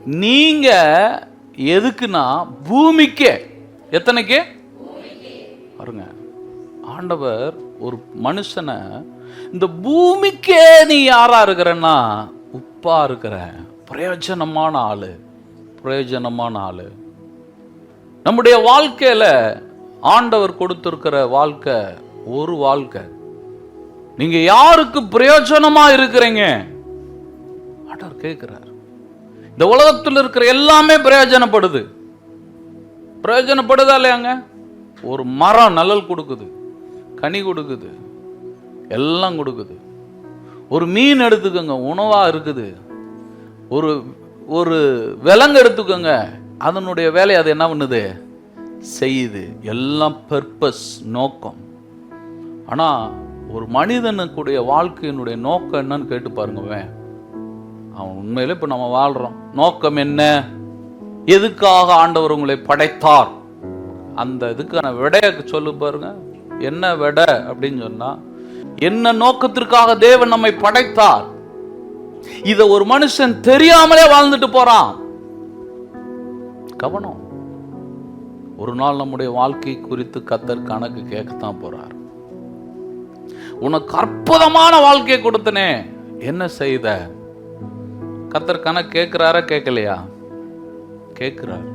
நீங்க எதுக்குன்னா பூமிக்கே. எத்தனைக்கு பாருங்க, ஆண்டவர் ஒரு மனுஷனை இந்த பூமிக்கே நீ யாரா இருக்கிறன்னா உப்பா இருக்கிற பிரயோஜனமான ஆளு, பிரயோஜனமான ஆளு. நம்முடைய வாழ்க்கையில ஆண்டவர் கொடுத்திருக்கிற வாழ்க்கை ஒரு வாழ்க்கை. நீங்க யாருக்கு பிரயோஜனமா இருக்கிறீங்க ஆண்டவர் கேட்கிறார். இந்த உலகத்தில் இருக்கிற எல்லாமே பிரயோஜனப்படுது. பிரயோஜனப்படுதா இல்லையாங்க? ஒரு மரம் நிழல் கொடுக்குது, கனி கொடுக்குது, எல்லாம் கொடுக்குது. ஒரு மீன் எடுத்துக்கோங்க, உணவா இருக்குது. ஒரு ஒரு விலங்கு எடுத்துக்கோங்க, அதனுடைய வேலை அது என்ன பண்ணுது, செய்யுது. எல்லாம் பர்பஸ், நோக்கம். ஆனா ஒரு மனிதனுக்குடைய வாழ்க்கையினுடைய நோக்கம் என்னன்னு கேட்டு பாருங்க. அவன் உண்மையில இப்ப நம்ம வாழ்றோம், நோக்கம் என்ன? எதுக்காக ஆண்டவர் உங்களை படைத்தார்? அந்த இதுக்கான விடைய சொல்லு பாருங்க. என்ன விடை அப்படின்னு சொன்னா, என்ன நோக்கத்திற்காக தேவன் நம்மை படைத்தார்? இத ஒரு மனுஷன் தெரியாமலே வாழ்ந்துட்டு போறான். கவனம். ஒரு நாள் நம்முடைய வாழ்க்கை குறித்து கர்த்தர் கணக்கு கேட்கத்தான் போறார். உனக்கு அற்புதமான வாழ்க்கையை கொடுத்தனே, என்ன செய்த? கர்த்தர் கணக்கு கேட்கிறாரா கேட்கலையா? கேட்கிறார்.